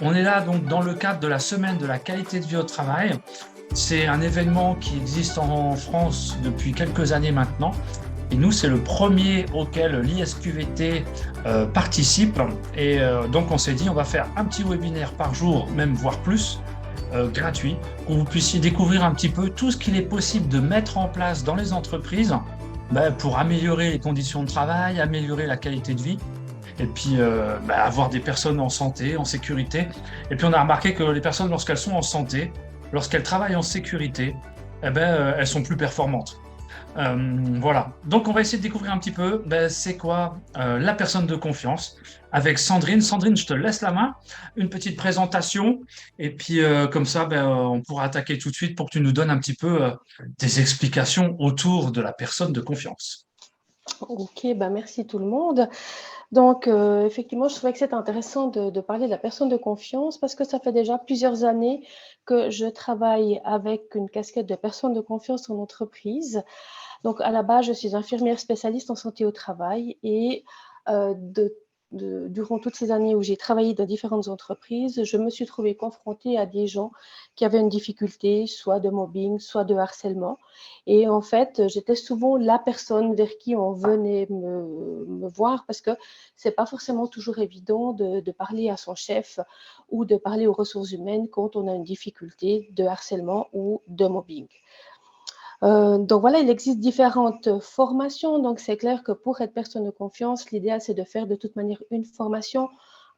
On est là donc dans le cadre de la semaine de la qualité de vie au travail. C'est un événement qui existe en France depuis quelques années maintenant. Et nous, c'est le premier auquel l'ISQVT participe. Et donc, on s'est dit, on va faire un petit webinaire par jour, même voire plus, gratuit, pour que vous puissiez découvrir un petit peu tout ce qu'il est possible de mettre en place dans les entreprises pour améliorer les conditions de travail, améliorer la qualité de vie et puis avoir des personnes en santé, en sécurité. Et puis on a remarqué que les personnes, lorsqu'elles sont en santé, lorsqu'elles travaillent en sécurité, elles sont plus performantes. Voilà. Donc on va essayer de découvrir un petit peu c'est quoi la personne de confiance avec Sandrine. Sandrine, je te laisse la main, une petite présentation, et puis comme ça, on pourra attaquer tout de suite pour que tu nous donnes un petit peu des explications autour de la personne de confiance. Ok, merci tout le monde. Donc, effectivement, je trouvais que c'était intéressant de parler de la personne de confiance parce que ça fait déjà plusieurs années que je travaille avec une casquette de personne de confiance en entreprise. Donc, à la base, je suis infirmière spécialiste en santé au travail et durant toutes ces années où j'ai travaillé dans différentes entreprises, je me suis trouvée confrontée à des gens qui avaient une difficulté, soit de mobbing, soit de harcèlement. Et en fait, j'étais souvent la personne vers qui on venait me voir parce que c'est pas forcément toujours évident de parler à son chef ou de parler aux ressources humaines quand on a une difficulté de harcèlement ou de mobbing. Donc voilà, il existe différentes formations. Donc c'est clair que pour être personne de confiance, l'idéal c'est de faire de toute manière une formation.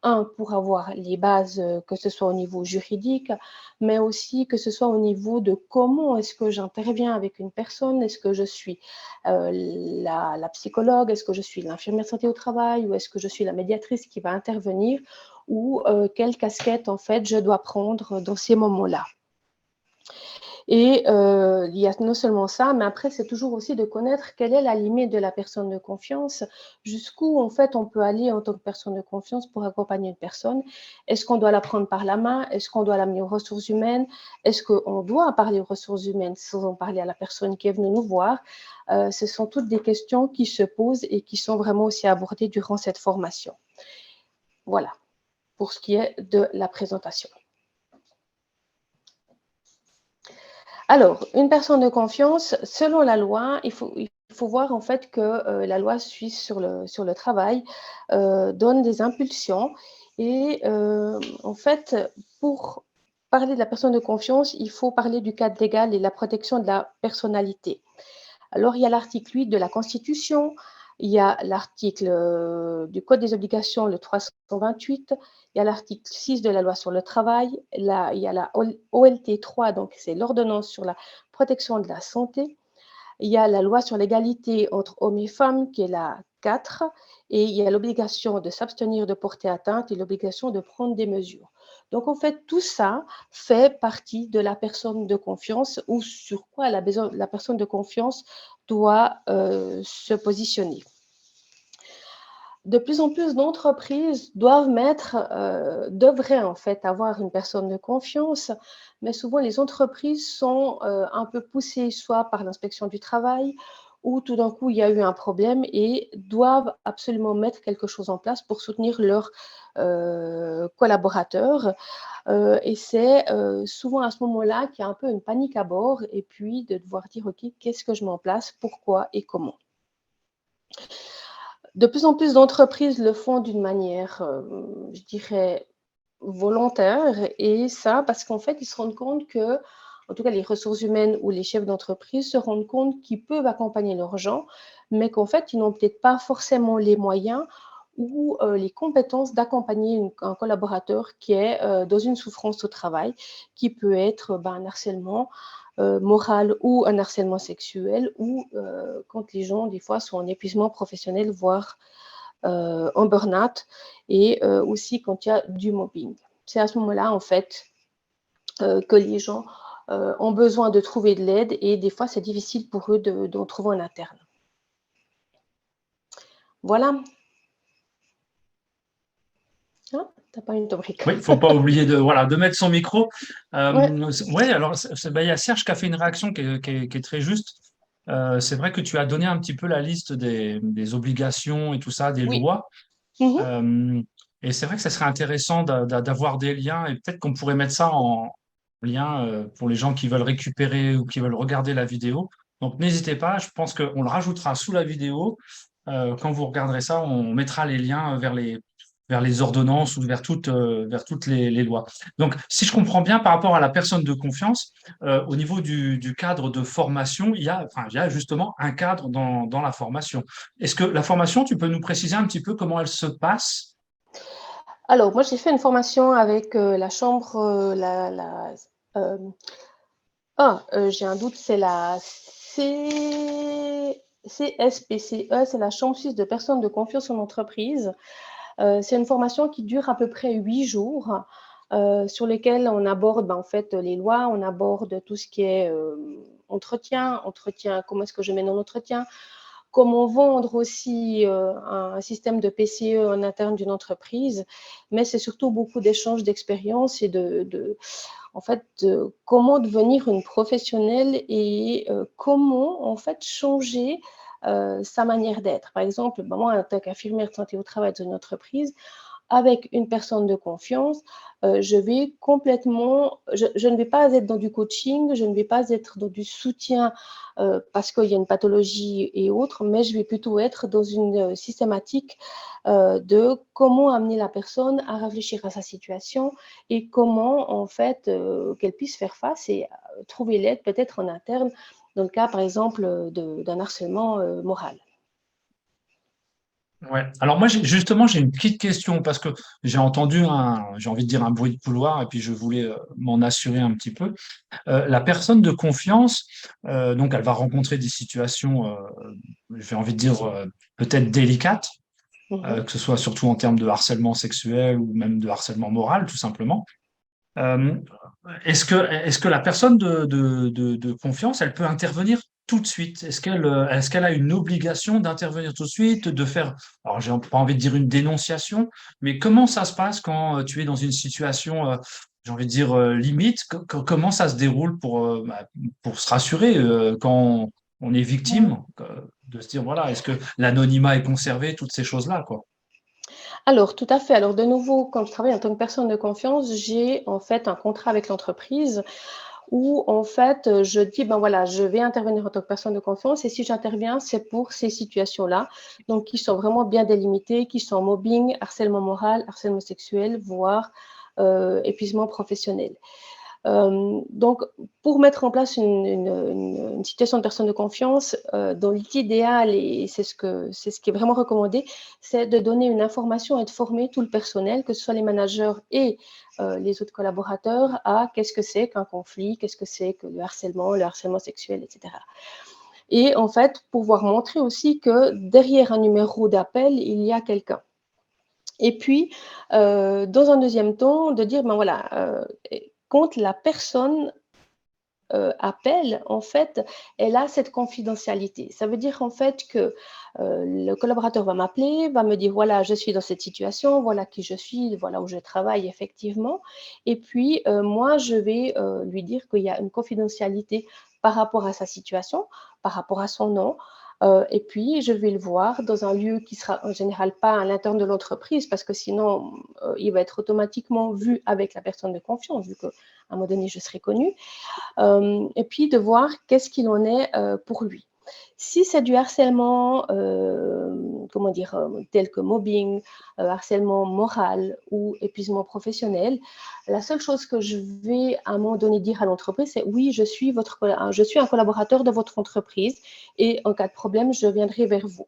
Un, pour avoir les bases, que ce soit au niveau juridique, mais aussi que ce soit au niveau de comment est-ce que j'interviens avec une personne. Est-ce que je suis la psychologue? Est-ce que je suis l'infirmière santé au travail? Ou est-ce que je suis la médiatrice qui va intervenir? Ou quelle casquette, en fait, je dois prendre dans ces moments-là? Et il y a non seulement ça, mais après, c'est toujours aussi de connaître quelle est la limite de la personne de confiance, jusqu'où en fait on peut aller en tant que personne de confiance pour accompagner une personne. Est-ce qu'on doit la prendre par la main? Est-ce qu'on doit l'amener aux ressources humaines? Est-ce qu'on doit parler aux ressources humaines sans en parler à la personne qui est venue nous voir? Ce sont toutes des questions qui se posent et qui sont vraiment aussi abordées durant cette formation. Voilà, pour ce qui est de la présentation. Alors, une personne de confiance, selon la loi, il faut voir en fait que la loi suisse sur le travail donne des impulsions. Et en fait, pour parler de la personne de confiance, il faut parler du cadre légal et de la protection de la personnalité. Alors, il y a l'article 8 de la Constitution, il y a l'article du Code des obligations, le 328, il y a l'article 6 de la loi sur le travail, là, il y a la OLT 3, donc c'est l'ordonnance sur la protection de la santé. Il y a la loi sur l'égalité entre hommes et femmes, qui est la 4, et il y a l'obligation de s'abstenir de porter atteinte et l'obligation de prendre des mesures. Donc, en fait, tout ça fait partie de la personne de confiance ou sur quoi la personne de confiance doit se positionner. De plus en plus d'entreprises devraient en fait avoir une personne de confiance, mais souvent les entreprises sont un peu poussées soit par l'inspection du travail ou tout d'un coup il y a eu un problème et doivent absolument mettre quelque chose en place pour soutenir leurs collaborateurs. Et c'est souvent à ce moment-là qu'il y a un peu une panique à bord et puis de devoir dire ok, qu'est-ce que je mets en place, pourquoi et comment. De plus en plus d'entreprises le font d'une manière, je dirais, volontaire et ça parce qu'en fait, ils se rendent compte que, en tout cas les ressources humaines ou les chefs d'entreprise se rendent compte qu'ils peuvent accompagner leurs gens, mais qu'en fait, ils n'ont peut-être pas forcément les moyens ou les compétences d'accompagner un collaborateur qui est dans une souffrance au travail, qui peut être un harcèlement moral ou un harcèlement sexuel, ou quand les gens, des fois, sont en épuisement professionnel, voire en burn-out, et aussi quand il y a du mobbing. C'est à ce moment-là, en fait, que les gens ont besoin de trouver de l'aide, et des fois, c'est difficile pour eux d'en trouver en interne. Voilà. Ah, t'as pas une brique. Oui, il ne faut pas oublier de mettre son micro. Ouais. Oui, alors, il y a Serge qui a fait une réaction qui est très juste. C'est vrai que tu as donné un petit peu la liste des obligations et tout ça, des Oui. lois. Mhm. Euh, Et c'est vrai que ça serait intéressant d'avoir des liens et peut-être qu'on pourrait mettre ça en lien pour les gens qui veulent récupérer ou qui veulent regarder la vidéo. Donc n'hésitez pas, je pense qu'on le rajoutera sous la vidéo. Quand vous regarderez ça, on mettra les liens vers les ordonnances ou vers toutes les lois. Donc, si je comprends bien par rapport à la personne de confiance, au niveau du cadre de formation, il y a justement un cadre dans la formation. Est-ce que la formation, tu peux nous préciser un petit peu comment elle se passe? Alors, moi, j'ai fait une formation avec la chambre, euh, j'ai un doute, c'est la CSPCE, c'est la Chambre suisse de personnes de confiance en entreprise. C'est une formation qui dure à peu près 8 jours, sur lesquels on aborde en fait les lois, on aborde tout ce qui est entretien, comment est-ce que je mène un entretien, comment vendre aussi un système de PCE en interne d'une entreprise, mais c'est surtout beaucoup d'échanges d'expériences et en fait, comment devenir une professionnelle et comment en fait changer sa manière d'être. Par exemple, moi, en tant qu'infirmière de santé au travail dans une entreprise, avec une personne de confiance, je vais complètement, je ne vais pas être dans du coaching, je ne vais pas être dans du soutien parce qu'il y a une pathologie et autres, mais je vais plutôt être dans une systématique de comment amener la personne à réfléchir à sa situation et comment en fait qu'elle puisse faire face et trouver l'aide peut-être en interne dans le cas par exemple d'un harcèlement moral. Ouais. Alors moi, justement, j'ai une petite question parce que j'ai envie de dire un bruit de couloir et puis je voulais m'en assurer un petit peu. La personne de confiance, donc elle va rencontrer des situations, j'ai envie de dire peut-être délicates, Mhm. que ce soit surtout en termes de harcèlement sexuel ou même de harcèlement moral, tout simplement. Euh, est-ce que la personne de confiance, elle peut intervenir tout de suite? Est-ce qu'elle a une obligation d'intervenir tout de suite, de faire, alors j'ai pas envie de dire une dénonciation, mais comment ça se passe quand tu es dans une situation, j'ai envie de dire limite, comment ça se déroule pour se rassurer quand on est victime, de se dire, voilà, est-ce que l'anonymat est conservé, toutes ces choses-là, quoi. Alors, tout à fait. Alors, de nouveau, quand je travaille en tant que personne de confiance, j'ai en fait un contrat avec l'entreprise où en fait je dis ben voilà, je vais intervenir en tant que personne de confiance et si j'interviens, c'est pour ces situations-là, donc qui sont vraiment bien délimitées, qui sont mobbing, harcèlement moral, harcèlement sexuel, voire épuisement professionnel. Donc, pour mettre en place une situation de personne de confiance, dans l'idéal, et c'est ce qui est vraiment recommandé, c'est de donner une information et de former tout le personnel, que ce soit les managers et les autres collaborateurs, à qu'est-ce que c'est qu'un conflit, qu'est-ce que c'est que le harcèlement sexuel, etc. Et en fait, pouvoir montrer aussi que derrière un numéro d'appel, il y a quelqu'un. Et puis, dans un deuxième temps, de dire, ben voilà, quand la personne appelle, en fait, elle a cette confidentialité. Ça veut dire en fait que le collaborateur va m'appeler, va me dire voilà, je suis dans cette situation, voilà qui je suis, voilà où je travaille effectivement. Et puis, moi, je vais lui dire qu'il y a une confidentialité par rapport à sa situation, par rapport à son nom. Et puis, je vais le voir dans un lieu qui sera en général pas à l'intérieur de l'entreprise, parce que sinon, il va être automatiquement vu avec la personne de confiance, vu qu'à un moment donné, je serai connue. Et puis de voir qu'est-ce qu'il en est pour lui. Si c'est du harcèlement, comment dire, tel que mobbing, harcèlement moral ou épuisement professionnel, la seule chose que je vais à un moment donné dire à l'entreprise, c'est oui, je suis un collaborateur de votre entreprise et en cas de problème, je viendrai vers vous.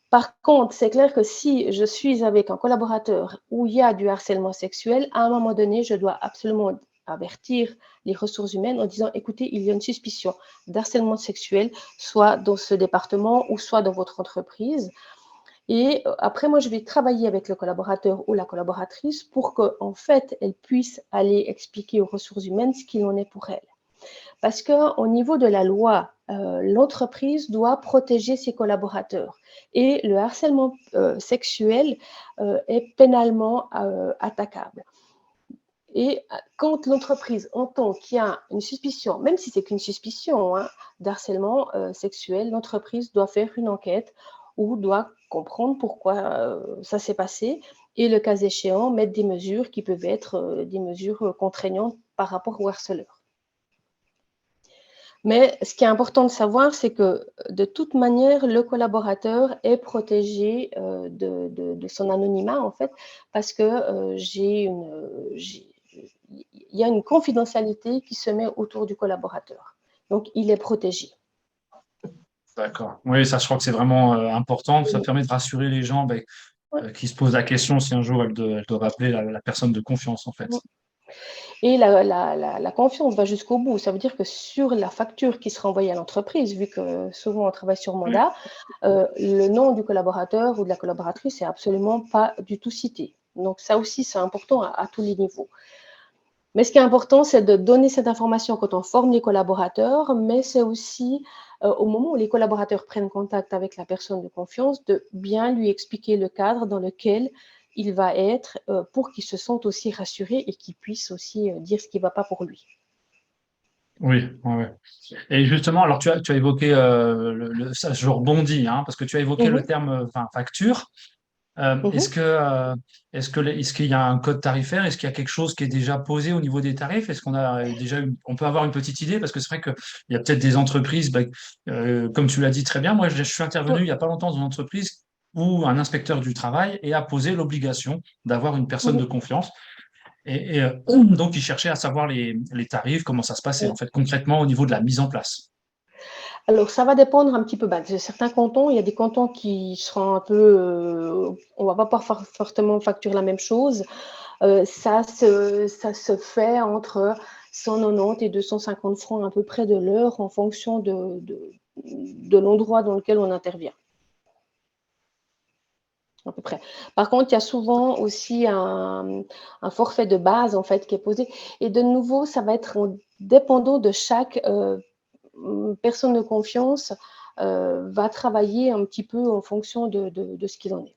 Par contre, c'est clair que si je suis avec un collaborateur où il y a du harcèlement sexuel, à un moment donné, je dois absolument avertir les ressources humaines en disant, écoutez, il y a une suspicion d'harcèlement sexuel, soit dans ce département ou soit dans votre entreprise. Et après, moi, je vais travailler avec le collaborateur ou la collaboratrice pour qu'en fait, elle puisse aller expliquer aux ressources humaines ce qu'il en est pour elle. Parce qu'au niveau de la loi, l'entreprise doit protéger ses collaborateurs. Et le harcèlement sexuel est pénalement attaquable. Et quand l'entreprise entend qu'il y a une suspicion, même si c'est qu'une suspicion d'harcèlement sexuel, l'entreprise doit faire une enquête ou doit comprendre pourquoi ça s'est passé et le cas échéant, mettre des mesures qui peuvent être des mesures contraignantes par rapport au harceleur. Mais ce qui est important de savoir, c'est que de toute manière, le collaborateur est protégé de son anonymat, en fait, parce que il y a une confidentialité qui se met autour du collaborateur. Donc, il est protégé. D'accord. Oui, ça, je crois que c'est vraiment important. Ça Oui. permet de rassurer les gens Ouais. qui se posent la question si un jour elle doit appeler la personne de confiance, en fait. Et la confiance va jusqu'au bout. Ça veut dire que sur la facture qui sera envoyée à l'entreprise, vu que souvent on travaille sur Oui. mandat, le nom du collaborateur ou de la collaboratrice n'est absolument pas du tout cité. Donc ça aussi, c'est important à tous les niveaux. Mais ce qui est important, c'est de donner cette information quand on forme les collaborateurs, mais c'est aussi au moment où les collaborateurs prennent contact avec la personne de confiance, de bien lui expliquer le cadre dans lequel il va être pour qu'il se sente aussi rassuré et qu'il puisse aussi dire ce qui ne va pas pour lui. Oui, ouais, ouais. Et justement, alors tu as évoqué, ça, je rebondis, hein, parce que tu as évoqué le Mhm, terme enfin, facture. mhm. Est-ce qu'il y a un code tarifaire? Est-ce qu'il y a quelque chose qui est déjà posé au niveau des tarifs? Est-ce qu'on a déjà on peut avoir une petite idée? Parce que c'est vrai qu'il y a peut-être des entreprises, comme tu l'as dit très bien, moi je suis intervenu il n'y a pas longtemps dans une entreprise où un inspecteur du travail a posé l'obligation d'avoir une personne de Mhm. confiance. Donc, il cherchait à savoir les tarifs, comment ça se passait en Oui. fait concrètement au niveau de la mise en place. Alors, ça va dépendre un petit peu. De certains cantons, il y a des cantons qui seront un peu. On ne va pas fortement facturer la même chose. Ça se fait entre 190 et 250 francs à peu près de l'heure en fonction de l'endroit dans lequel on intervient. À peu près. Par contre, il y a souvent aussi un forfait de base en fait qui est posé. Et de nouveau, ça va être dépendant de chaque personne de confiance va travailler un petit peu en fonction de ce qu'il en est.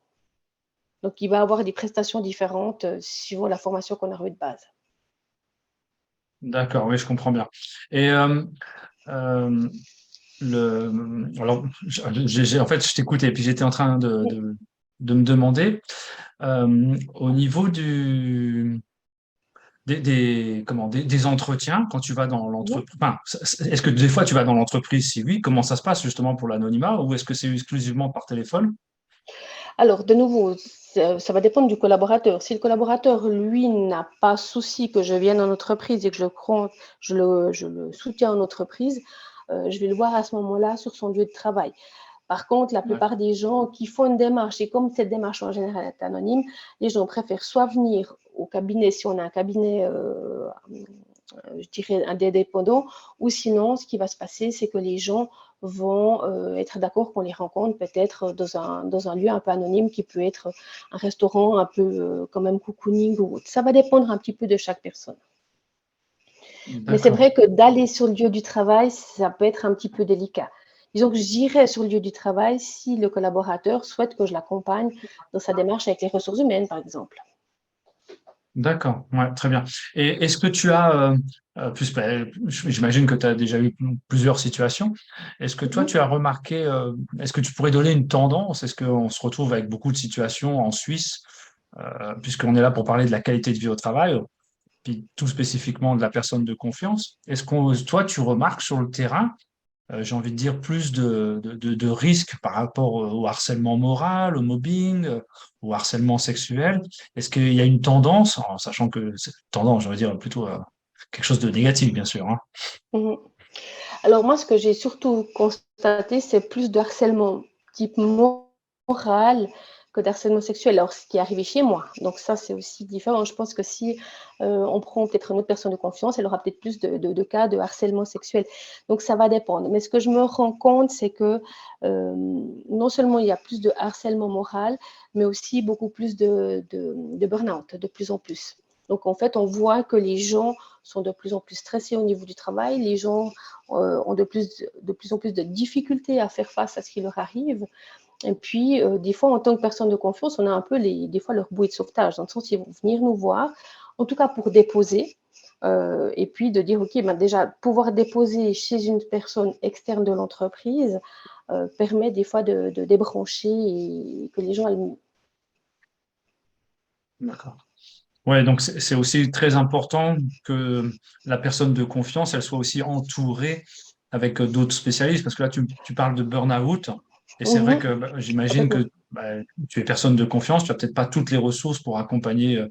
Donc, il va avoir des prestations différentes suivant la formation qu'on a reçue de base. D'accord, oui, je comprends bien. Et euh, alors, en fait, je t'écoutais et puis j'étais en train de me demander au niveau des entretiens quand tu vas dans Mhm. l'entreprise. Enfin, est-ce que des fois tu vas dans l'entreprise? Si oui, comment ça se passe justement pour l'anonymat ou est-ce que c'est exclusivement par téléphone? Alors, de nouveau, ça va dépendre du collaborateur. Si le collaborateur, lui, n'a pas souci que je vienne en entreprise et que je le soutiens en entreprise, je vais le voir à ce moment-là sur son lieu de travail. Par contre, la plupart des gens qui font une démarche, et comme cette démarche en général est anonyme, les gens préfèrent soit venir au cabinet, si on a un cabinet, je dirais, indépendant, ou sinon, ce qui va se passer, c'est que les gens vont être d'accord qu'on les rencontre peut-être dans un lieu un peu anonyme qui peut être un restaurant un peu quand même cocooning ou autre. Ça va dépendre un petit peu de chaque personne. Mais c'est D'accord. vrai que d'aller sur le lieu du travail, ça peut être un petit peu délicat. Disons que j'irai sur le lieu du travail si le collaborateur souhaite que je l'accompagne dans sa démarche avec les ressources humaines, par exemple. D'accord, ouais, très bien. Et est-ce que tu as, j'imagine que tu as déjà eu plusieurs situations. Est-ce que toi, Mhm. tu as remarqué, est-ce que tu pourrais donner une tendance? Est-ce qu'on se retrouve avec beaucoup de situations en Suisse, puisqu'on est là pour parler de la qualité de vie au travail, puis tout spécifiquement de la personne de confiance. Toi, tu remarques sur le terrain, j'ai envie de dire, plus de risques par rapport au harcèlement moral, au mobbing, au harcèlement sexuel? Est-ce qu'il y a une tendance, en sachant que cette tendance, je veux dire, plutôt quelque chose de négatif, bien sûr, hein. Mhm. Alors moi, ce que j'ai surtout constaté, c'est plus de harcèlement type moral que d'harcèlement sexuel. Alors, ce qui est arrivé chez moi. Donc ça, c'est aussi différent. Je pense que si on prend peut-être une autre personne de confiance, elle aura peut-être plus de cas de harcèlement sexuel. Donc ça va dépendre. Mais ce que je me rends compte, c'est que non seulement il y a plus de harcèlement moral, mais aussi beaucoup plus de burn-out, de plus en plus. Donc en fait, on voit que les gens sont de plus en plus stressés au niveau du travail. Les gens ont de plus en plus de difficultés à faire face à ce qui leur arrive. Et puis, des fois, en tant que personne de confiance, on a un peu des fois leur bouée de sauvetage, dans le sens qu'ils vont venir nous voir, en tout cas pour déposer, et puis de dire, OK, ben déjà, pouvoir déposer chez une personne externe de l'entreprise permet des fois de débrancher et que les gens D'accord. Ouais, donc c'est aussi très important que la personne de confiance, elle soit aussi entourée avec d'autres spécialistes, parce que là, tu parles de burn-out, et c'est vrai Mhm, que j'imagine complètement. que tu es personne de confiance, tu as peut-être pas toutes les ressources pour accompagner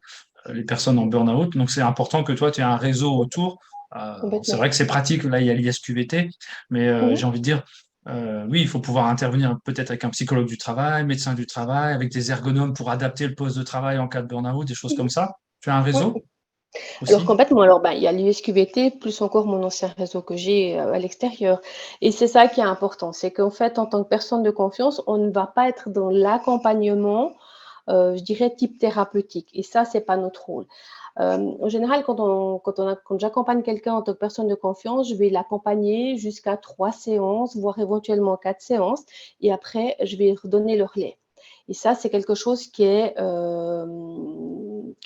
les personnes en burn-out, donc c'est important que toi, tu aies un réseau autour. C'est Complètement. vrai que c'est pratique, là, il y a l'ISQVT, mais Mhm. j'ai envie de dire, oui, il faut pouvoir intervenir peut-être avec un psychologue du travail, médecin du travail, avec des ergonomes pour adapter le poste de travail en cas de burn-out, des choses comme Mhm. ça. Tu as un Ouais. réseau Alors aussi? complètement, alors ben, il y a l'USQVT, plus encore mon ancien réseau que j'ai à l'extérieur. Et c'est ça qui est important, c'est qu'en fait, en tant que personne de confiance, on ne va pas être dans l'accompagnement, je dirais, type thérapeutique. Et ça, c'est pas notre rôle. En général, quand j'accompagne quelqu'un en tant que personne de confiance, je vais l'accompagner jusqu'à 3 séances, voire éventuellement 4 séances. Et après, je vais redonner le relais. Et ça, c'est quelque chose qui est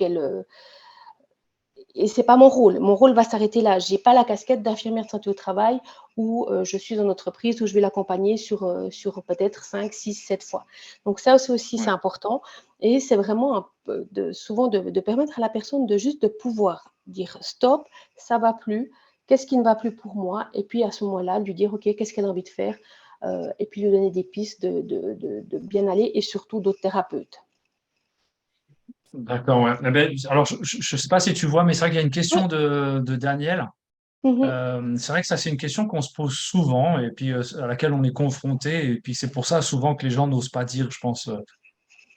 le, et c'est pas mon rôle. Mon rôle va s'arrêter là. J'ai pas la casquette d'infirmière de santé au travail où je suis en entreprise où je vais l'accompagner sur peut-être 5, 6, 7 fois. Donc ça aussi, c'est Ouais. important. Et c'est vraiment un peu souvent de permettre à la personne de juste de pouvoir dire stop, ça va plus, qu'est-ce qui ne va plus pour moi? Et puis à ce moment-là, lui dire, OK, qu'est-ce qu'elle a envie de faire? Et puis lui donner des pistes de bien aller et surtout d'autres thérapeutes. D'accord, ouais. Eh ben, alors, je sais pas si tu vois, mais c'est vrai qu'il y a une Oui. question de Daniel. Mhm. C'est vrai que ça, c'est une question qu'on se pose souvent et puis à laquelle on est confronté. Et puis c'est pour ça souvent que les gens n'osent pas dire, je pense,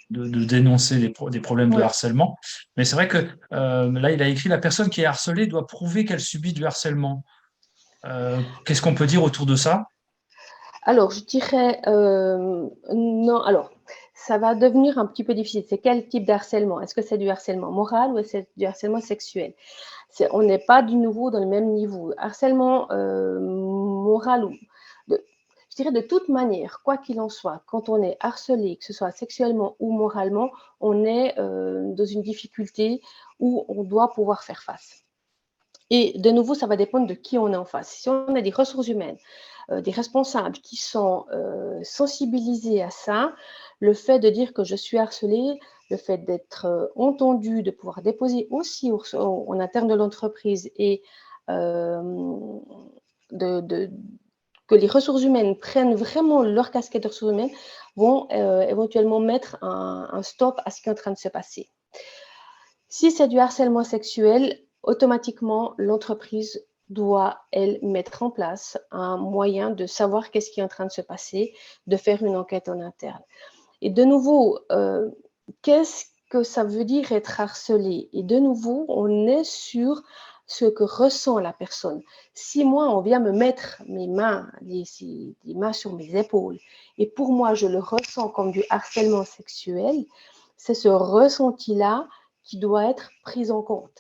de dénoncer des problèmes de Ouais. harcèlement. Mais c'est vrai que là, il a écrit, la personne qui est harcelée doit prouver qu'elle subit du harcèlement. Qu'est-ce qu'on peut dire autour de ça? Alors, je dirais, non, alors, ça va devenir un petit peu difficile. C'est quel type de harcèlement? Est-ce que c'est du harcèlement moral ou est-ce que c'est du harcèlement sexuel? On n'est pas du nouveau dans le même niveau. Harcèlement moral, je dirais de toute manière, quoi qu'il en soit, quand on est harcelé, que ce soit sexuellement ou moralement, on est dans une difficulté où on doit pouvoir faire face. Et de nouveau, ça va dépendre de qui on est en face. Si on a des ressources humaines, des responsables qui sont sensibilisés à ça, le fait de dire que je suis harcelée, le fait d'être entendu, de pouvoir déposer aussi en interne de l'entreprise et euh, de, que les ressources humaines prennent vraiment leur casquette de ressources humaines, vont éventuellement mettre un stop à ce qui est en train de se passer. Si c'est du harcèlement sexuel, automatiquement, l'entreprise doit, elle, mettre en place un moyen de savoir qu'est-ce qui est en train de se passer, de faire une enquête en interne. Et de nouveau, qu'est-ce que ça veut dire être harcelé? Et de nouveau, on est sur ce que ressent la personne. Si moi, on vient me mettre mes mains, les mains sur mes épaules, et pour moi, je le ressens comme du harcèlement sexuel, c'est ce ressenti-là qui doit être pris en compte.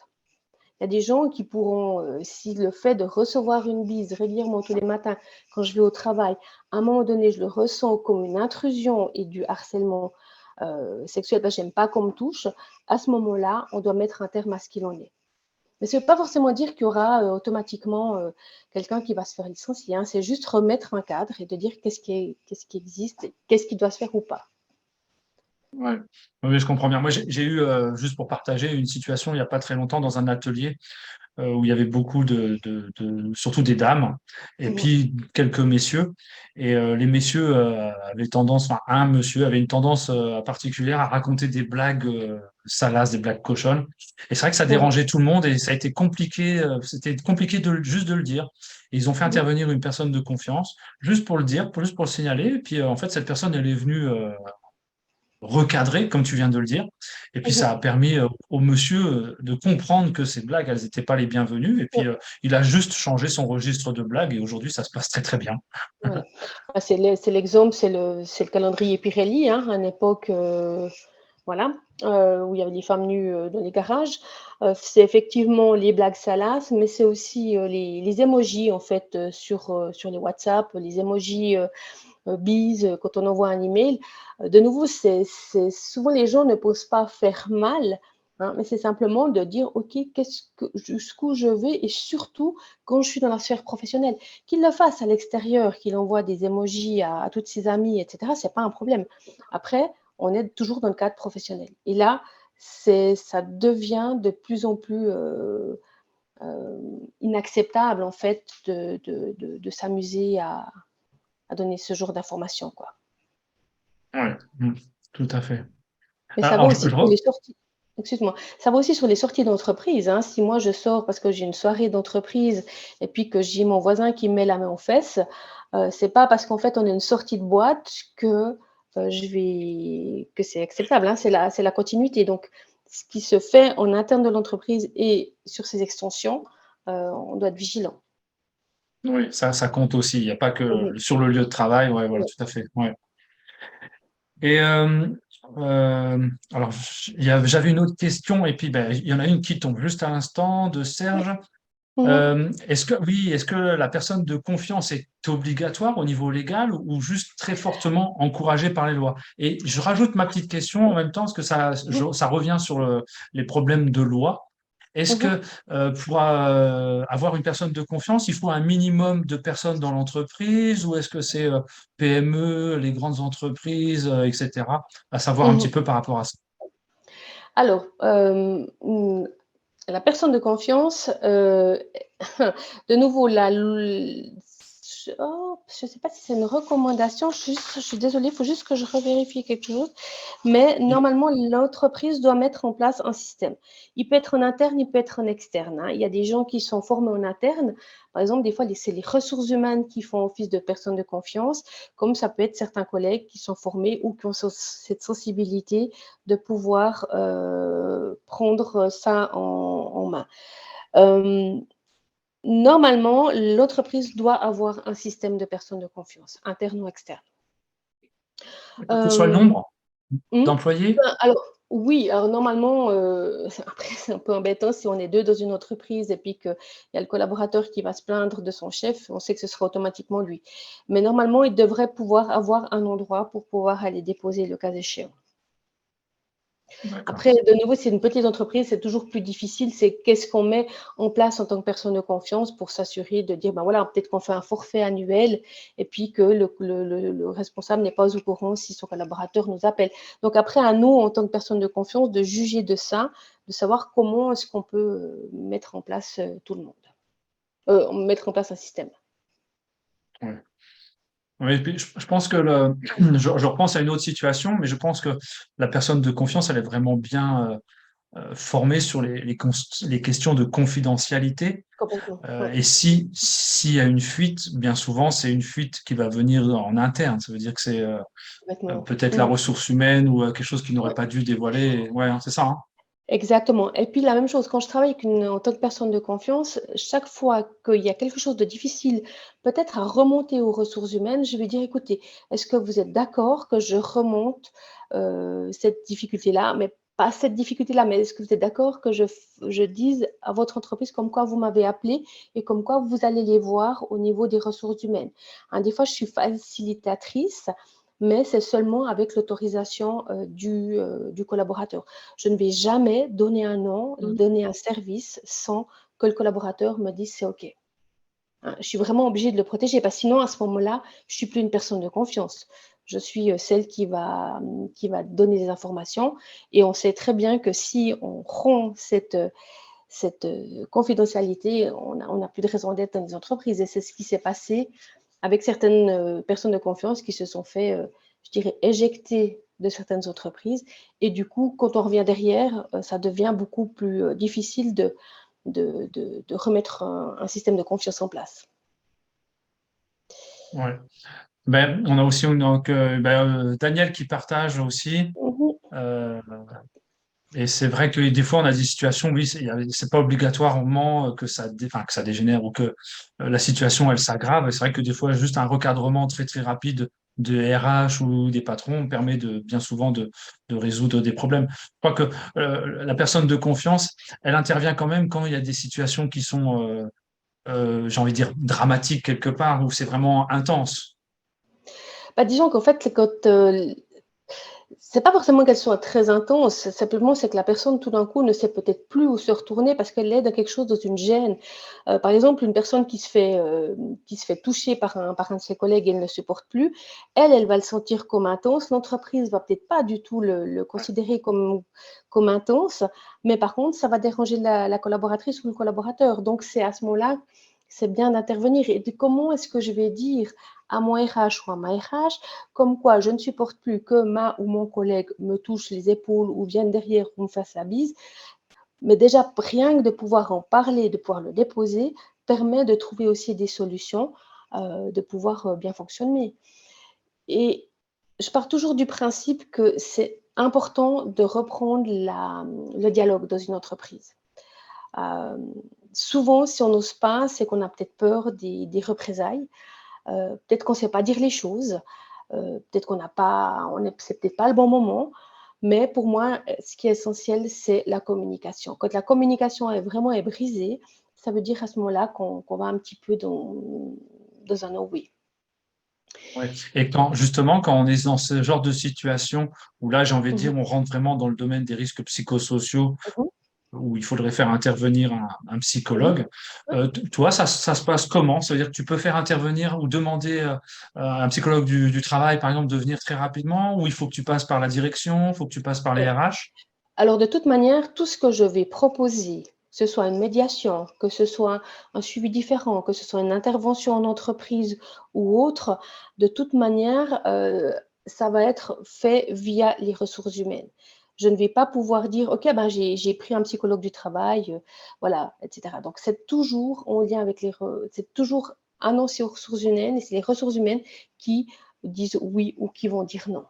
Il y a des gens qui pourront, si le fait de recevoir une bise régulièrement tous les matins quand je vais au travail, à un moment donné, je le ressens comme une intrusion et du harcèlement sexuel, parce que j'aime pas qu'on me touche, à ce moment-là, on doit mettre un terme à ce qu'il en est. Mais ça ne veut pas forcément dire qu'il y aura automatiquement quelqu'un qui va se faire licencier. Hein. C'est juste remettre un cadre et de dire qu'est-ce qui existe, qu'est-ce qui doit se faire ou pas. Ouais. Oui, je comprends bien. Moi, j'ai eu, juste pour partager, une situation il n'y a pas très longtemps dans un atelier où il y avait beaucoup surtout des dames, et Mhm. puis quelques messieurs. Et les messieurs avaient tendance, enfin un monsieur avait une tendance particulière à raconter des blagues salaces, des blagues cochonnes. Et c'est vrai que ça Mhm. dérangeait tout le monde et ça a été compliqué, c'était compliqué juste de le dire. Et ils ont fait Mhm. intervenir une personne de confiance juste pour le dire, juste pour le signaler. Et puis en fait, cette personne, elle est venue recadré, comme tu viens de le dire. Et puis, ça Mhm. a permis au monsieur de comprendre que ces blagues, elles n'étaient pas les bienvenues. Et puis, il a juste changé son registre de blagues et aujourd'hui, ça se passe très, très bien. Voilà. Ah, c'est l'exemple, c'est le calendrier Pirelli, hein, à une époque, voilà, où il y avait des femmes nues dans les garages. C'est effectivement les blagues salaces, mais c'est aussi les emojis, en fait, sur les WhatsApp, les emojis bise quand on envoie un email. De nouveau, souvent les gens ne posent pas faire mal, hein, mais c'est simplement de dire, OK, jusqu'où je vais et surtout quand je suis dans la sphère professionnelle. Qu'il le fasse à l'extérieur, qu'il envoie des emojis à toutes ses amies, etc., c'est pas un problème. Après, on est toujours dans le cadre professionnel. Et là, ça devient de plus en plus inacceptable en fait de s'amuser à donner ce genre d'informations, quoi. Ouais, tout à fait. Mais ça va Alors, aussi sur les sorties. Excuse-moi, ça va aussi sur les sorties d'entreprise, hein. Si moi je sors parce que j'ai une soirée d'entreprise et puis que j'ai mon voisin qui me met la main aux fesses, c'est pas parce qu'en fait on a une sortie de boîte que, que c'est acceptable, hein. C'est la continuité. Donc ce qui se fait en interne de l'entreprise et sur ses extensions, on doit être vigilant. oui, ça compte aussi. Il n'y a pas que Mmh. sur le lieu de travail. Ouais, voilà, Ouais. tout à fait. Ouais. Et alors, j'avais une autre question, et puis ben, il y en a une qui tombe juste à l'instant de Serge. Mmh. Est-ce que la personne de confiance est obligatoire au niveau légal ou juste très fortement encouragée par les lois? Et je rajoute ma petite question en même temps, parce que Mmh. ça revient sur les problèmes de loi. Est-ce Mmh. que pour avoir une personne de confiance, il faut un minimum de personnes dans l'entreprise ou est-ce que c'est PME, les grandes entreprises, etc. À savoir un petit Mmh. peu par rapport à ça. Alors, la personne de confiance, de nouveau la l je sais pas si c'est une recommandation, je suis désolée, il faut juste que je revérifie quelque chose, mais Oui, normalement l'entreprise doit mettre en place un système. Il peut être en interne, il peut être en externe, hein. Il y a des gens qui sont formés en interne, par exemple, des fois c'est les ressources humaines qui font office de personnes de confiance, comme ça peut être certains collègues qui sont formés ou qui ont cette sensibilité de pouvoir, prendre ça en main. Hem, Normalement, l'entreprise doit avoir un système de personnes de confiance, interne ou externe. quel que soit le Hem, nombre mmh, d'employés. alors oui, alors normalement, après c'est un peu embêtant si on est 2 dans une entreprise et puis qu'il y a le collaborateur qui va se plaindre de son chef, on sait que ce sera automatiquement lui. Mais normalement, il devrait pouvoir avoir un endroit pour pouvoir aller déposer le cas échéant. D'accord. Après, de nouveau, c'est une petite entreprise, c'est toujours plus difficile. C'est qu'est-ce qu'on met en place en tant que personne de confiance pour s'assurer de dire, ben voilà, peut-être qu'on fait un forfait annuel et puis que le responsable n'est pas au courant si son collaborateur nous appelle. Donc après, à nous, en tant que personne de confiance, de juger de ça, de savoir comment est-ce qu'on peut mettre en place tout le monde, mettre en place un système. Ouais. Oui, et puis je pense que je repense à une autre situation, mais je pense que la personne de confiance, elle est vraiment bien formée sur les questions de confidentialité. Complètement. Ouais, Et s'il y a une fuite, bien souvent, c'est une fuite qui va venir en interne. Ça veut dire que c'est complètement. peut-être la Mmh. ressource humaine ou quelque chose qui n'aurait Ouais. pas dû dévoiler. Ouais, hein, c'est ça, hein. Exactement et puis la même chose, quand je travaille avec en tant que personne de confiance, chaque fois qu'il y a quelque chose de difficile, peut-être à remonter aux ressources humaines, je vais dire: «Écoutez, est-ce que vous êtes d'accord que je remonte, cette difficulté-là?» mais pas cette difficulté-là, mais est-ce que vous êtes d'accord que je dise à votre entreprise comme quoi vous m'avez appelé et comme quoi vous allez les voir au niveau des ressources humaines? Hein, des fois, je suis facilitatrice, mais c'est seulement avec l'autorisation, du collaborateur. Je ne vais jamais donner un nom, donner un service sans que le collaborateur me dise: «C'est OK». Hein, je suis vraiment obligée de le protéger parce que sinon à ce moment-là, je suis plus une personne de confiance. Je suis, celle qui va donner des informations et on sait très bien que si on rompt cette confidentialité, on n'a plus de raison d'être dans les entreprises et c'est ce qui s'est passé avec certaines, personnes de confiance qui se sont fait, je dirais éjecter de certaines entreprises et du coup, quand on revient derrière, ça devient beaucoup plus, difficile de remettre un système de confiance en place. Ouais. Ben, on a aussi donc, Daniel qui partage aussi. Mmh. euh, Et c'est vrai que des fois, on a des situations, oui, c'est pas obligatoirement enfin, que ça dégénère ou que la situation, elle s'aggrave. Et c'est vrai que des fois, juste un recadrement très, très rapide de RH ou des patrons permet bien souvent de résoudre des problèmes. Je crois que la personne de confiance, elle intervient quand même quand il y a des situations qui sont, j'ai envie de dire, dramatiques quelque part, où c'est vraiment intense. Bah, disons qu'en fait, quand, C'est pas forcément qu'elles soient très intenses, simplement c'est que la personne tout d'un coup ne sait peut-être plus où se retourner parce qu'elle est dans quelque chose, dans une gêne. Par exemple, une personne qui se fait toucher par un de ses collègues et elle ne supporte plus, elle va le sentir comme intense. L'entreprise va peut-être pas du tout le considérer comme intense, mais par contre, ça va déranger la collaboratrice ou le collaborateur. Donc, c'est à ce moment-là, c'est bien d'intervenir. Et comment est-ce que je vais dire à mon RH ou à ma RH, comme quoi je ne supporte plus que ma ou mon collègue me touche les épaules ou vienne derrière ou me fasse la bise. Mais déjà, rien que de pouvoir en parler, de pouvoir le déposer, permet de trouver aussi des solutions, de pouvoir bien fonctionner. Et je pars toujours du principe que c'est important de reprendre le dialogue dans une entreprise. Euh, Souvent, si on n'ose pas, c'est qu'on a peut-être peur des représailles. Peut-être qu'on ne sait pas dire les choses, peut-être qu'on n'a pas, c'est peut-être pas le bon moment, mais pour moi, ce qui est essentiel, c'est la communication. Quand la communication est brisée, ça veut dire à ce moment-là qu'on va un petit peu dans un no-way. Ouais. Et justement, quand on est dans ce genre de situation où là, j'ai envie de Mhm. dire, on rentre vraiment dans le domaine des risques psychosociaux, Mhm. où il faudrait faire intervenir un Mhm. psychologue. Toi, ça se passe comment? Ça veut dire que tu peux faire intervenir ou demander à un psychologue du travail, par exemple, de venir très rapidement, ou il faut que tu passes par la direction, il faut que tu passes par les Ouais. RH? Alors, de toute manière, tout ce que je vais proposer, que ce soit une médiation, que ce soit un suivi différent, que ce soit une intervention en entreprise ou autre, de toute manière, ça va être fait via les ressources humaines. Je ne vais pas pouvoir dire, OK, ben, j'ai pris un psychologue du travail, voilà, etc. Donc, c'est toujours en lien avec c'est toujours annoncé aux ressources humaines et c'est les ressources humaines qui disent oui ou qui vont dire non.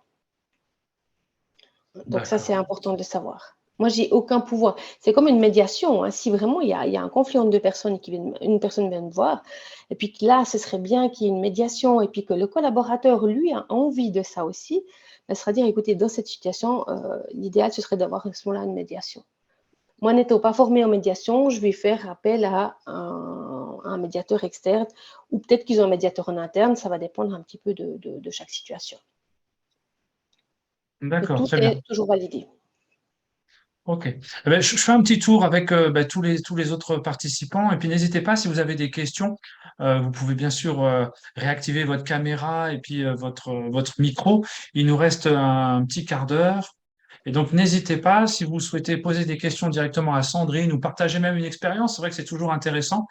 Donc ça, c'est D'accord. important de le savoir. Moi, j'ai aucun pouvoir. C'est comme une médiation, hein. Si vraiment il y a un conflit entre deux personnes et une personne vient me voir, et puis que là, ce serait bien qu'il y ait une médiation et puis que le collaborateur, lui, a envie de ça aussi, ben, ce sera dire, écoutez, dans cette situation, l'idéal, ce serait d'avoir à ce moment-là une médiation. Moi, n'étant pas formée en médiation, je vais faire appel à un médiateur externe ou peut-être qu'ils ont un médiateur en interne, ça va dépendre un petit peu de chaque situation. Mais D'accord, tout très bien. est toujours validé. Ok. Eh ben, je fais un petit tour avec tous les autres participants et puis n'hésitez pas si vous avez des questions. Vous pouvez bien sûr réactiver votre caméra et puis votre micro. Il nous reste un petit quart d'heure. Et donc, n'hésitez pas si vous souhaitez poser des questions directement à Sandrine ou partager même une expérience. C'est vrai que c'est toujours intéressant.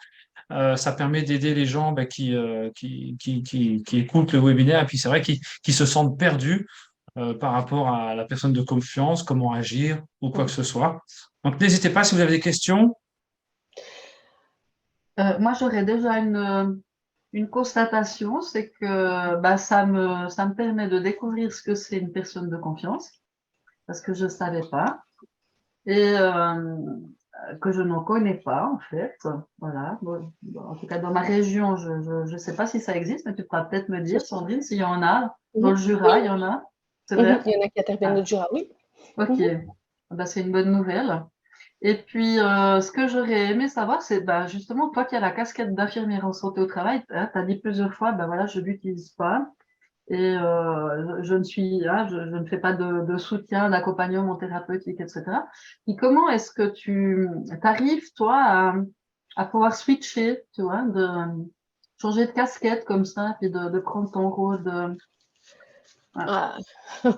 Ça permet d'aider les gens qui écoutent le webinaire et puis c'est vrai qu'ils se sentent perdus par rapport à la personne de confiance, comment agir ou quoi que Mhm. ce soit. Donc, n'hésitez pas si vous avez des questions. Moi, j'aurais déjà une constatation, c'est que bah, ça me permet de découvrir ce que c'est une personne de confiance, parce que je ne savais pas, et que je n'en connais pas, en fait. Voilà. Bon, en tout cas, dans ma région, je sais pas si ça existe, mais tu pourras peut-être me dire, Sandrine, s'il y en a. Dans Mhm. le Jura, il Oui, y en a. C'est vrai? il y en a qui interviennent Ah, au Jura, oui. ok. Mhm. Bah, c'est une bonne nouvelle. Et puis, ce que j'aurais aimé savoir, c'est bah, justement, toi qui as la casquette d'infirmière en santé au travail, tu as dit plusieurs fois, bah, voilà, je ne l'utilise pas et je ne suis, je ne fais pas de soutien, d'accompagnement thérapeutique, etc. Et comment est-ce que tu arrives, toi, à pouvoir switcher, tu vois, de changer de casquette comme ça, puis de prendre ton rôle de... Voilà. Ah.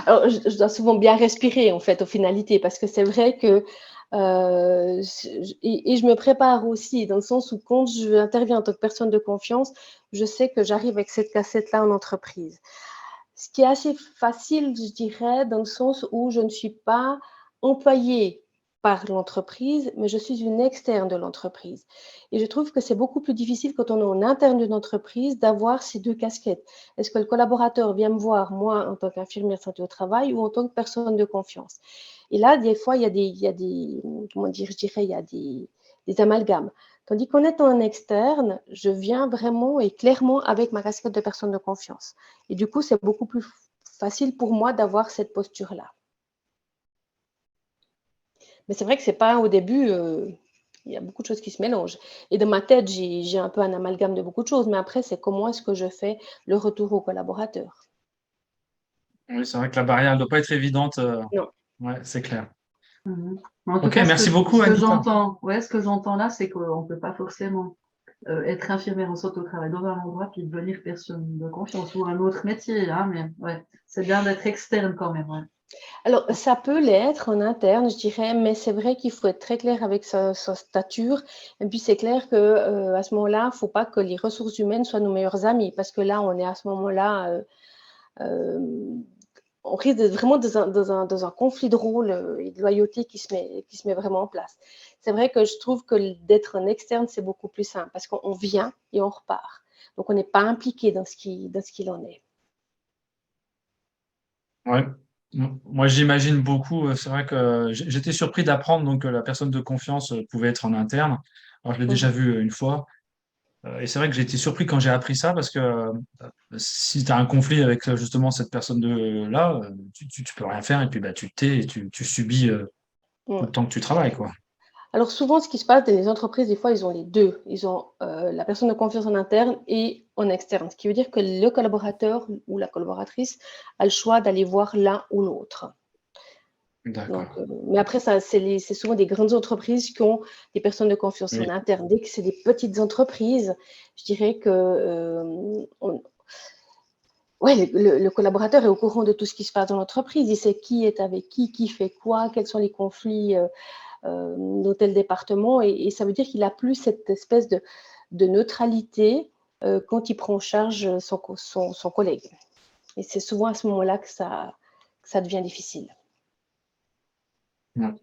Alors, je dois souvent bien respirer, en fait, aux finalités, parce que c'est vrai que et je me prépare aussi, dans le sens où quand je interviens en tant que personne de confiance, je sais que j'arrive avec cette cassette-là en entreprise. Ce qui est assez facile, je dirais, dans le sens où je ne suis pas employée par l'entreprise, mais je suis une externe de l'entreprise. Et je trouve que c'est beaucoup plus difficile quand on est en interne d'une entreprise d'avoir ces deux casquettes. Est-ce que le collaborateur vient me voir, moi, en tant qu'infirmière santé au travail ou en tant que personne de confiance? Et là, des fois, comment dire, je dirais, il y a des amalgames. Tandis qu'en étant en externe, je viens vraiment et clairement avec ma casquette de personne de confiance. Et du coup, c'est beaucoup plus facile pour moi d'avoir cette posture-là. Mais c'est vrai que c'est pas au début, il y a beaucoup de choses qui se mélangent. Et dans ma tête, j'ai un peu un amalgame de beaucoup de choses, mais après, c'est comment est-ce que je fais le retour au collaborateur. Oui, c'est vrai que la barrière ne doit pas être évidente. Non. Ouais, c'est clair. Mhm. Mais en tout Ok, cas, merci beaucoup, Anita. ce que j'entends là, c'est qu'on ne peut pas forcément être infirmière en santé au travail dans un endroit puis devenir personne de confiance ou un autre métier, hein, mais ouais, c'est bien d'être externe quand même. Ouais. Alors, ça peut l'être en interne, je dirais, mais c'est vrai qu'il faut être très clair avec sa stature. Et puis, c'est clair que à ce moment-là, il ne faut pas que les ressources humaines soient nos meilleurs amis, parce que là, on est à ce moment-là, euh, on risque d'être vraiment dans un conflit de rôle et de loyauté qui se met vraiment en place. C'est vrai que je trouve que d'être un externe, c'est beaucoup plus simple, parce qu'on vient et on repart. Donc, on n'est pas impliqué dans ce qu'il en est. Ouais. Moi, j'imagine beaucoup. C'est vrai que j'étais surpris d'apprendre donc que la personne de confiance pouvait être en interne. Alors, je l'ai déjà Mhm. vu une fois. Et c'est vrai que j'ai été surpris quand j'ai appris ça parce que si tu as un conflit avec justement cette personne de là, tu peux rien faire et puis bah, tu te tais et tu subis tout le Ouais. temps que tu travailles, quoi. Alors souvent, ce qui se passe dans les entreprises, des fois, ils ont les deux. Ils ont la personne de confiance en interne et en externe. Ce qui veut dire que le collaborateur ou la collaboratrice a le choix d'aller voir l'un ou l'autre. Donc, D'accord. mais après, ça, c'est souvent des grandes entreprises qui ont des personnes de confiance en Oui. interne. Dès que c'est des petites entreprises, je dirais que ouais, le collaborateur est au courant de tout ce qui se passe dans l'entreprise. Il sait qui est avec qui fait quoi, quels sont les conflits dans tel département. Et ça veut dire qu'il n'a plus cette espèce de neutralité quand il prend en charge son collègue. Et c'est souvent à ce moment-là que ça devient difficile. Ouais.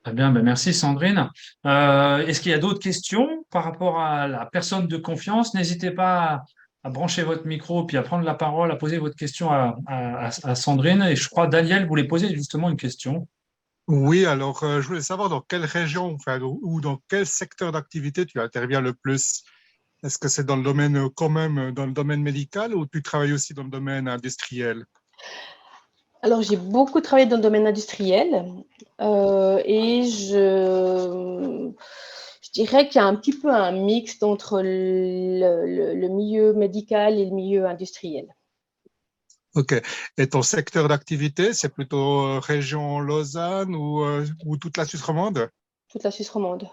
Très bien, ben merci Sandrine. Est-ce qu'il y a d'autres questions par rapport à la personne de confiance? N'hésitez pas à brancher votre micro puis à prendre la parole, à poser votre question à Sandrine. Et je crois Daniel voulait poser justement une question. Oui, alors je voulais savoir dans quelle région, enfin, ou dans quel secteur d'activité tu interviens le plus. Est-ce que c'est dans le domaine quand même dans le domaine médical ou tu travailles aussi dans le domaine industriel? Alors, j'ai beaucoup travaillé dans le domaine industriel et je dirais qu'il y a un petit peu un mix entre le milieu médical et le milieu industriel. Ok. Et ton secteur d'activité, c'est plutôt région Lausanne ou toute la Suisse romande? Toute la Suisse romande.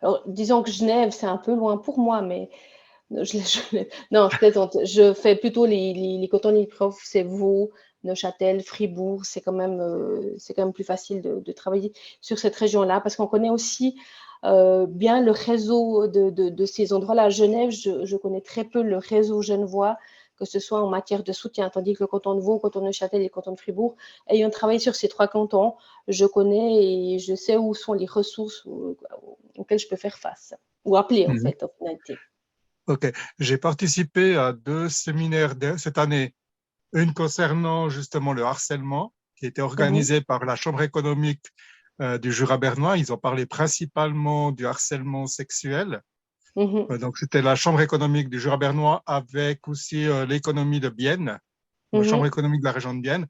Alors, disons que Genève, c'est un peu loin pour moi, mais non, je plaisante. Je fais plutôt les cantons limitrophes, c'est Vaud, Neuchâtel, Fribourg. C'est quand même plus facile de travailler sur cette région-là parce qu'on connaît aussi bien le réseau de ces endroits-là. À Genève, je connais très peu le réseau genevois, que ce soit en matière de soutien, tandis que le canton de Vaud, le canton de Neuchâtel et le canton de Fribourg, ayant travaillé sur ces trois cantons, je connais et je sais où sont les ressources auxquelles je peux faire face, ou appeler en Mhm. fait, en finalité. Ok. J'ai participé à deux séminaires cette année. Une concernant justement le harcèlement, qui était Mhm. organisé par la Chambre économique du Jura bernois. Ils ont parlé principalement du harcèlement sexuel. Mhm. Donc, c'était la Chambre économique du Jura bernois avec aussi l'économie de Bienne, la Chambre Mhm. économique de la région de Bienne.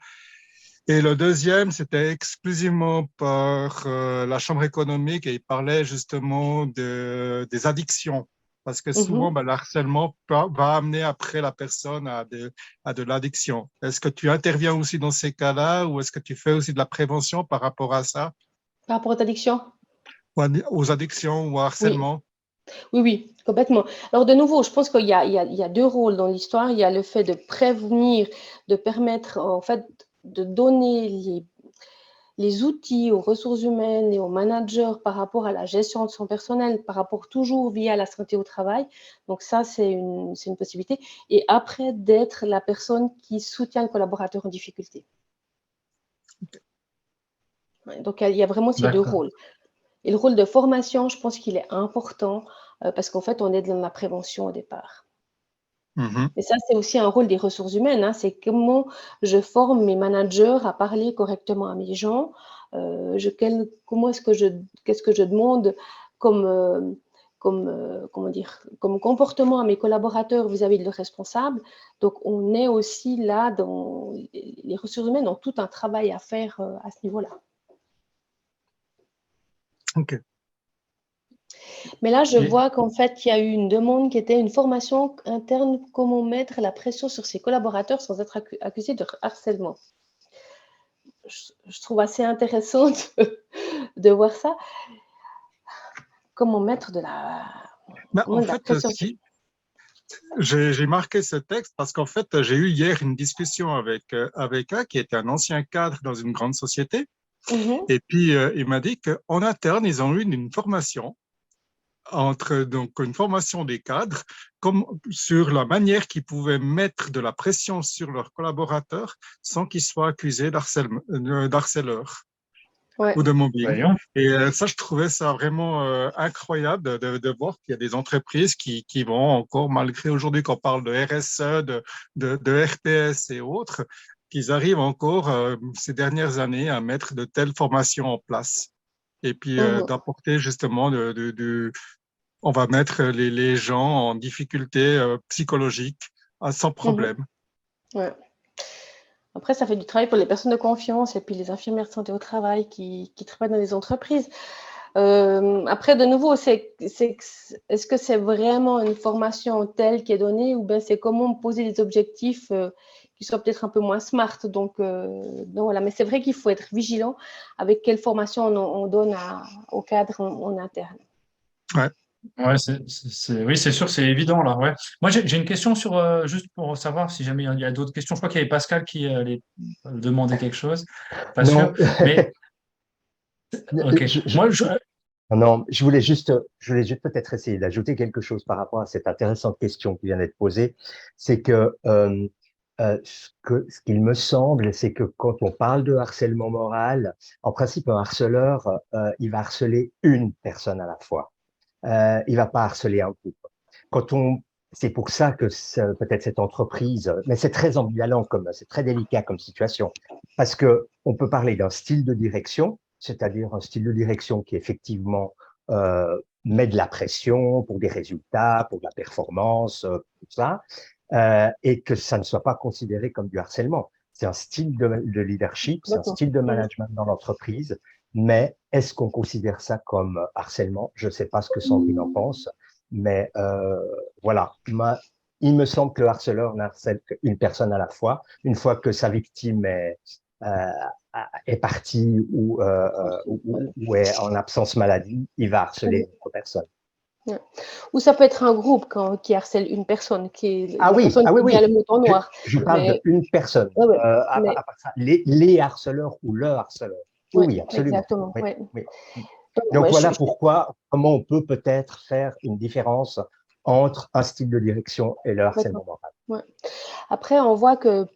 Et le deuxième, c'était exclusivement par la Chambre économique et il parlait justement des addictions. Parce que souvent, Mhm. ben, le harcèlement va amener après la personne à de l'addiction. Est-ce que tu interviens aussi dans ces cas-là ou est-ce que tu fais aussi de la prévention par rapport à ça, Par rapport aux addictions? aux addictions ou au Oui, harcèlement? oui, oui, complètement. Alors, de nouveau, je pense il y a deux rôles dans l'histoire. Il y a le fait de prévenir, de permettre, en fait, de donner les outils aux ressources humaines et aux managers par rapport à la gestion de son personnel, par rapport toujours via la santé au travail. Donc, ça, c'est une possibilité. Et après, d'être la personne qui soutient le collaborateur en difficulté. Ouais, donc, il y a vraiment ces deux D'accord. rôles. Et le rôle de formation, je pense qu'il est important parce qu'en fait, on est dans la prévention au départ. Mhm. Et ça, c'est aussi un rôle des ressources humaines, hein. C'est comment je forme mes managers à parler correctement à mes gens. Comment qu'est-ce que je demande comme, comment dire, comme comportement à mes collaborateurs vis-à-vis de leurs responsables. Donc, on est aussi là dans les ressources humaines ont tout un travail à faire à ce niveau-là. OK. Mais là, je Et- vois qu'en fait, il y a eu une demande qui était une formation interne, comment mettre la pression sur ses collaborateurs sans être accusé de harcèlement. Je trouve assez intéressant de voir ça. Comment mettre Ben, comment en de la fait, pression sur... j'ai marqué ce texte parce qu'en fait, j'ai eu hier une discussion avec un qui était un ancien cadre dans une grande société. Mhm, Et puis, il m'a dit qu'en interne, ils ont eu une formation donc une formation des cadres comme sur la manière qu'ils pouvaient mettre de la pression sur leurs collaborateurs sans qu'ils soient accusés d'harceleurs ouais. ou de mobbing. Voyons. Et ça, je trouvais ça vraiment incroyable de voir qu'il y a des entreprises qui vont encore, malgré aujourd'hui qu'on parle de RSE, de RTS et autres, qu'ils arrivent encore ces dernières années à mettre de telles formations en place. Et puis Mhm, d'apporter justement on va mettre les gens en difficulté psychologique sans mhm, problème. ouais. Après, ça fait du travail pour les personnes de confiance et puis les infirmières de santé au travail qui travaillent dans les entreprises. Après, de nouveau, est-ce que c'est vraiment une formation telle qui est donnée ou bien c'est comment poser des objectifs qui soient peut-être un peu moins smart. Donc voilà. Mais c'est vrai qu'il faut être vigilant avec quelle formation on donne au cadre en interne. Ouais. Ouais, oui, c'est sûr, c'est évident là. Ouais. Moi, j'ai une question sur juste pour savoir si jamais il y a d'autres questions. Je crois qu'il y avait Pascal qui allait demander quelque chose. Pas sûr. Non, Mais ok. je- Moi, non, je voulais juste peut-être essayer d'ajouter quelque chose par rapport à cette intéressante question qui vient d'être posée. C'est que, ce qu'il me semble, c'est que quand on parle de harcèlement moral, en principe, un harceleur, il va harceler une personne à la fois. Il va pas harceler un groupe. C'est pour ça que peut-être cette entreprise, mais c'est très ambivalent c'est très délicat comme situation, parce que on peut parler d'un style de direction, c'est-à-dire un style de direction qui effectivement met de la pression pour des résultats, pour de la performance, tout ça, et que ça ne soit pas considéré comme du harcèlement. C'est un style de leadership, c'est un D'accord. style de management dans l'entreprise, mais est-ce qu'on considère ça comme harcèlement? Je ne sais pas ce que Sandrine en pense, mais voilà. Il me semble que le harceleur n'harcèle qu'une personne à la fois. Une fois que sa victime euh, est partie ou est en absence maladie, il va harceler une autre personne. Ouais. Ou ça peut être un groupe qui harcèle une personne, qui est la personne qui Oui. met le mouton noir. Je parle Mais, d'une personne. ouais, À mais, part ça, les harceleurs ou le harceleur. ouais, Oui, absolument. exactement. Oui, Ouais. oui. Donc, Donc ouais, voilà comment on peut peut-être faire une différence entre un style de direction et le harcèlement moral. ouais. Après, on voit que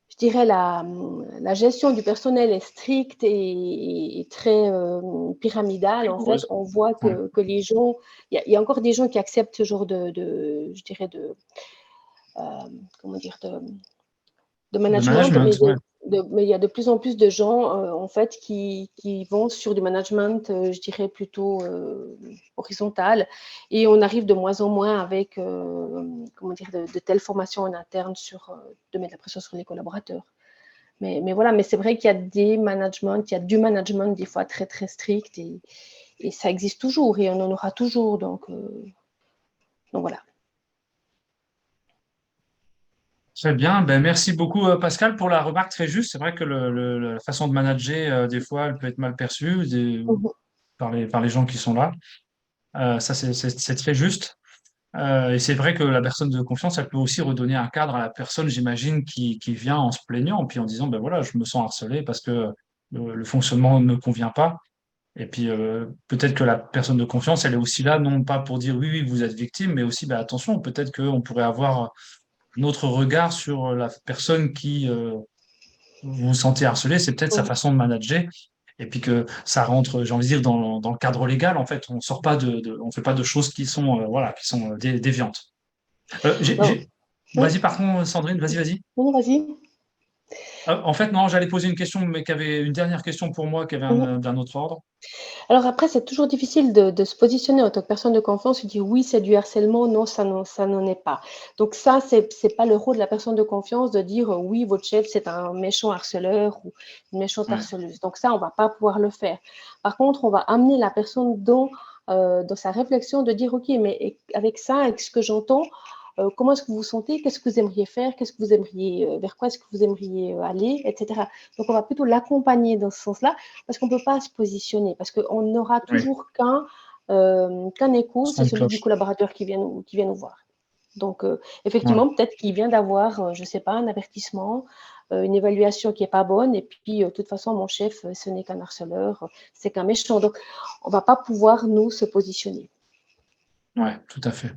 je dirais la gestion du personnel est stricte et très pyramidale, en fait, heureuse. on voit Ouais. que les gens, il y a encore des gens qui acceptent ce genre je dirais euh, comment dire, de De management, management, ouais. mais il y a de plus en plus de gens en fait qui vont sur du management, je dirais plutôt horizontal, et on arrive de moins en moins avec comment dire de telles formations en interne de mettre la pression sur les collaborateurs. Mais voilà, mais c'est vrai qu'il y a il y a du management des fois très très strict et ça existe toujours et on en aura toujours, donc voilà. Très bien. Ben, merci beaucoup, Pascal, pour la remarque très juste. C'est vrai que la façon de manager, des fois, elle peut être mal perçue Mhm. par les gens qui sont là. Ça, c'est très juste. Et c'est vrai que la personne de confiance, elle peut aussi redonner un cadre à la personne, j'imagine, qui vient en se plaignant, puis en disant, ben voilà, je me sens harcelé parce que le fonctionnement ne me convient pas. Et puis peut-être que la personne de confiance, elle est aussi là, non pas pour dire oui, oui, vous êtes victime, mais aussi, ben, attention, peut-être qu'on pourrait avoir un autre regard sur la personne qui vous vous sentez harcelé, c'est peut-être sa Mhm. façon de manager. Et puis que ça rentre, j'ai envie de dire, dans le cadre légal, en fait, on sort pas on fait pas de choses qui sont, voilà, qui sont déviantes. Non. Oui, Vas-y, par contre, Sandrine, vas-y, vas-y. non, vas-y. En fait, non, j'allais poser une question, mais qui avait une dernière question pour moi, qui avait d'un autre ordre. Alors après, c'est toujours difficile de se positionner en tant que personne de confiance et dire oui, c'est du harcèlement, non, ça n'en est pas. Donc ça, c'est pas le rôle de la personne de confiance de dire oui, votre chef, c'est un méchant harceleur ou une méchante Ouais. harceleuse. Donc ça, on va pas pouvoir le faire. Par contre, on va amener la personne dans sa réflexion de dire ok, mais avec ça, avec ce que j'entends, comment est-ce que vous vous sentez, qu'est-ce que vous aimeriez faire, qu'est-ce que vous aimeriez, vers quoi est-ce que vous aimeriez aller, etc. Donc on va plutôt l'accompagner dans ce sens-là parce qu'on ne peut pas se positionner, parce qu'on n'aura Oui, toujours qu'un écho, son c'est de celui du cloche. collaborateur qui vient nous voir. Donc, Ouais. effectivement, peut-être qu'il vient d'avoir, je ne sais pas, un avertissement, une évaluation qui n'est pas bonne, et puis, de toute façon, mon chef, ce n'est qu'un harceleur, c'est qu'un méchant. Donc, on ne va pas pouvoir, nous, se positionner. Ouais, tout à fait.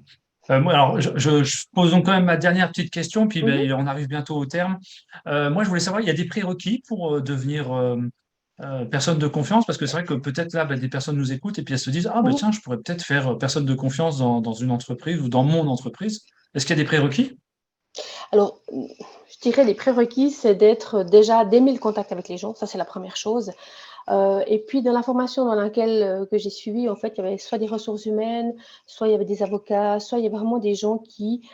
Moi, alors, je pose donc quand même ma dernière petite question, puis Mhm. on arrive bientôt au terme. Moi, je voulais savoir, il y a des prérequis pour devenir personne de confiance, parce que c'est vrai que peut-être là, des personnes nous écoutent et puis elles se disent, ah ben Mhm. tiens, je pourrais peut-être faire personne de confiance dans une entreprise ou dans mon entreprise. Est-ce qu'il y a des prérequis? Alors, je dirais les prérequis, c'est d'aimer le contact avec les gens, ça c'est la première chose. Et puis dans la formation dans laquelle que j'ai suivi, en fait, il y avait soit des ressources humaines, soit il y avait des avocats, soit il y avait vraiment des gens qui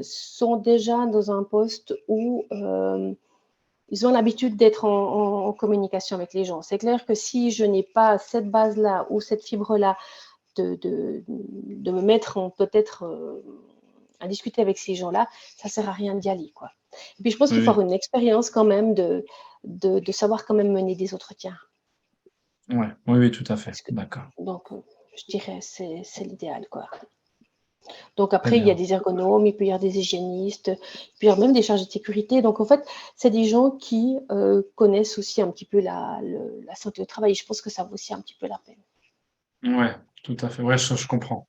sont déjà dans un poste où ils ont l'habitude d'être en communication avec les gens. C'est clair que si je n'ai pas cette base-là ou cette fibre-là de me mettre peut-être à discuter avec ces gens-là, ça ne sert à rien d'y aller, quoi. Et puis je pense qu'il faut Oui, avoir une expérience quand même de savoir quand même mener des entretiens. oui, ouais, oui, oui, tout à fait. Parce que, D'accord. donc, je dirais c'est l'idéal, quoi. Donc Très après, il y a bien. des ergonomes, il peut y avoir des hygiénistes, il peut y avoir même des chargés de sécurité. Donc en fait, c'est des gens qui connaissent aussi un petit peu la santé au travail. Je pense que ça vaut aussi un petit peu la peine. Ouais, tout à fait. Ouais, je comprends.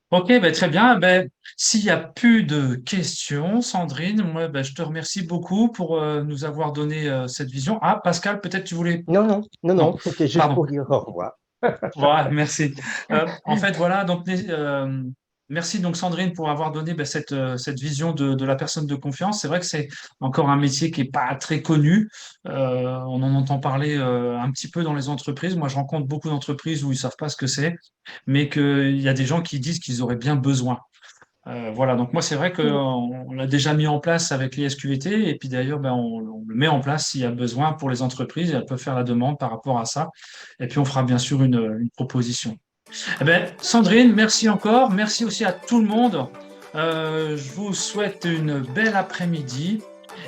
Ok, ben, très bien. Ben, s'il n'y a plus de questions, Sandrine, moi, ben, je te remercie beaucoup pour nous avoir donné cette vision. Ah, Pascal, peut-être tu voulais... Non, non, non, Non, non, c'était juste pardon. pour dire au revoir. Voilà, merci. En fait, voilà, donc merci donc Sandrine pour avoir donné cette vision de la personne de confiance. C'est vrai que c'est encore un métier qui est pas très connu. On en entend parler un petit peu dans les entreprises. Moi, je rencontre beaucoup d'entreprises où ils savent pas ce que c'est, mais qu'il y a des gens qui disent qu'ils auraient bien besoin. Voilà, donc moi c'est vrai qu'on l'a déjà mis en place avec les SQVT et puis d'ailleurs on le met en place s'il y a besoin pour les entreprises, elles peuvent faire la demande par rapport à ça et puis on fera bien sûr une proposition. Eh ben, Sandrine, merci encore, merci aussi à tout le monde. Je vous souhaite une belle après-midi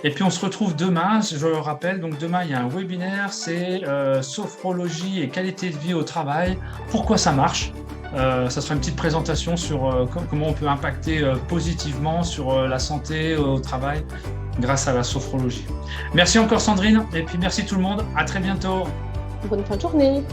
et puis on se retrouve demain, je le rappelle, donc demain il y a un webinaire, c'est sophrologie et qualité de vie au travail, pourquoi ça marche. Ça sera une petite présentation sur comment on peut impacter positivement sur la santé au travail grâce à la sophrologie. Merci encore Sandrine et puis merci tout le monde. À très bientôt. Bonne fin de journée.